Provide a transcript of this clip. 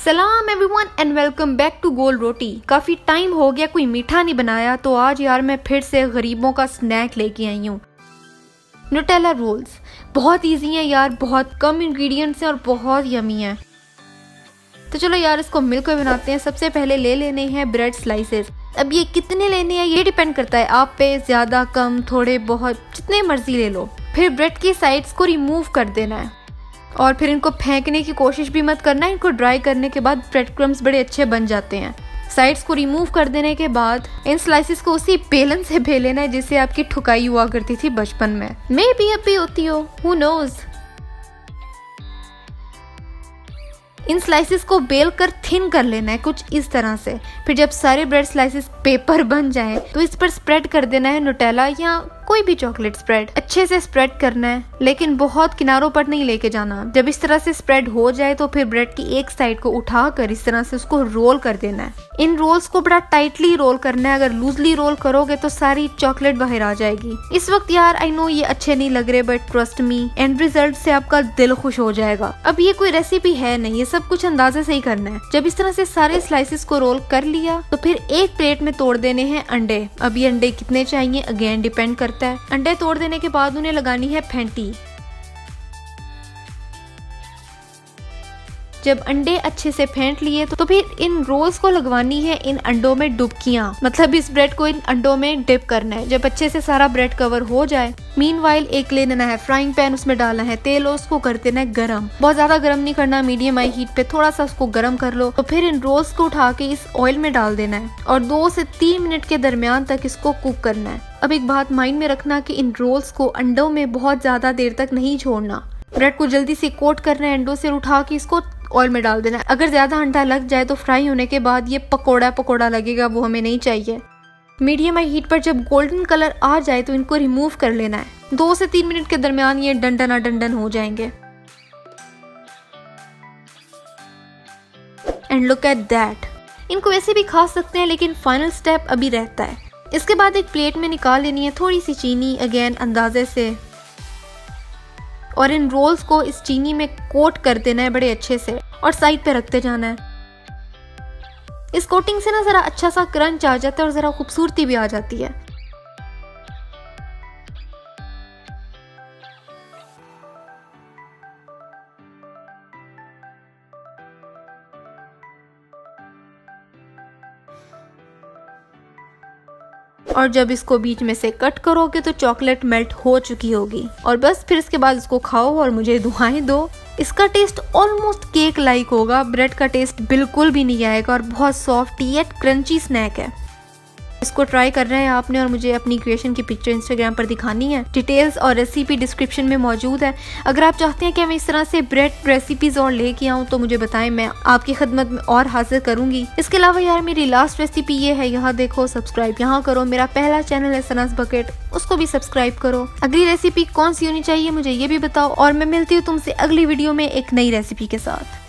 सलाम everyone and welcome back to Gol Roti. काफ़ी time हो गया कोई मीठा नहीं बनाया, तो आज यार मैं फिर से गरीबों का स्नैक लेके आई हूँ। न्यूटेला रोल्स बहुत इजी हैं यार, बहुत कम इंग्रेडिएंट्स हैं और बहुत यमी हैं। तो चलो यार इसको मिलकर बनाते हैं। सबसे पहले ले लेने हैं ब्रेड स्लाइसेस। अब ये कितने लेने हैं ये डिपेंड करता है आप पे, ज़्यादा कम थोड़े बहुत जितने मर्जी ले लो। फिर ब्रेड की साइड्स को रिमूव कर देना है और फिर इनको फेंकने की कोशिश भी मत करना। इनको ड्राई करने के बाद ब्रेड क्रम्स बड़े अच्छे बन जाते हैं। साइड्स को रिमूव कर देने के बाद इन स्लाइसेस को उसी बेलन से बेलेना है जिससे आपकी ठुकाई हुआ करती थी बचपन में। मे बी अब भी होती हो, हु नोज। इन स्लाइसेस को बेल कर थिन कर लेना है कुछ इस तरह से। फिर जब सारे ब्रेड स्लाइसेस पेपर बन जाएं तो इस पर स्प्रेड कर देना है न्यूटेला या कोई भी चॉकलेट स्प्रेड। अच्छे से स्प्रेड करना है लेकिन बहुत किनारों पर नहीं लेके जाना। जब इस तरह से स्प्रेड हो जाए तो फिर ब्रेड की एक साइड को उठाकर इस तरह से उसको रोल कर देना है। इन रोल्स को बड़ा टाइटली रोल करना है, अगर लूजली रोल करोगे तो सारी चॉकलेट बाहर आ जाएगी। इस वक्त यार आई नो ये अच्छे नहीं लग रहे, but trust me and result से आपका दिल खुश हो जाएगा। अब ये कोई रेसिपी है नहीं, ये सब कुछ अंदाजे से ही करना है। जब इस तरह से सारे स्लाइसेस को रोल कर लिया तो फिर एक प्लेट में तोड़ देने हैं अंडे। अब ये अंडे कितने चाहिए अगेन डिपेंड करता है। अंडे तोड़ देने के बाद उन्हें लगानी है फेंटी। जब अंडे अच्छे से फेंट लिए तो फिर इन रोल्स को लगवानी है इन अंडों में डुबकियां, मतलब इस ब्रेड को इन अंडों में डिप करना है। जब अच्छे से सारा ब्रेड कवर हो जाए, मीनवाइल एक ले लेना है फ्राइंग पैन, उसमें डालना है तेल और उसको कर देना है गरम। बहुत ज्यादा गरम नहीं करना, मीडियम हाई हीट पे थोड़ा सा उसको गरम कर लो। तो फिर इन रोल्स को उठा के इस ऑयल में डाल देना है और 2 से 3 मिनट के दरमियान तक इसको कुक करना है। अब एक बात माइंड में रखना कि इन रोल्स को अंडों में बहुत ज्यादा देर तक नहीं छोड़ना। ब्रेड को जल्दी से कोट करना है अंडों से, उठा के इसको ऑयल में डाल देना है। अगर ज्यादा अंडा लग जाए तो फ्राई होने के बाद ये पकोड़ा लगेगा, वो हमें नहीं चाहिए। मीडियम हाई हीट पर जब गोल्डन कलर आ जाए तो इनको रिमूव कर लेना है। 2 से 3 मिनट के दरमियान ये डंडन हो जाएंगे। And look at that. इनको वैसे भी खा सकते हैं लेकिन फाइनल स्टेप अभी रहता है। इसके बाद एक प्लेट में निकाल लेनी है थोड़ी सी चीनी, अगेन अंदाजे से, और इन रोल्स को इस चीनी में कोट कर देना है बड़े अच्छे से और साइड पे रखते जाना है। इस कोटिंग से ना जरा अच्छा सा क्रंच आ जाता है और जरा खूबसूरती भी आ जाती है। और जब इसको बीच में से कट करोगे तो चॉकलेट मेल्ट हो चुकी होगी और बस फिर इसके बाद इसको खाओ और मुझे दुआएं दो। इसका टेस्ट ऑलमोस्ट केक लाइक होगा, ब्रेड का टेस्ट बिल्कुल भी नहीं आएगा और बहुत सॉफ्ट येट क्रंची स्नैक है। इसको ट्राई करना है आपने और मुझे अपनी क्रिएशन की पिक्चर इंस्टाग्राम पर दिखानी है। डिटेल्स और रेसिपी डिस्क्रिप्शन में मौजूद है। अगर आप चाहते हैं कि मैं इस तरह से ब्रेड रेसिपीज और लेके आऊँ तो मुझे बताएं, मैं आपकी खिदमत में और हाजिर करूंगी। इसके अलावा यार मेरी लास्ट रेसिपी ये है, यहाँ देखो, सब्सक्राइब यहाँ करो। मेरा पहला चैनल है सनास बकेट, उसको भी सब्सक्राइब करो। अगली रेसिपी कौन सी होनी चाहिए मुझे ये भी बताओ और मैं मिलती हूँ तुमसे अगली वीडियो में एक नई रेसिपी के साथ।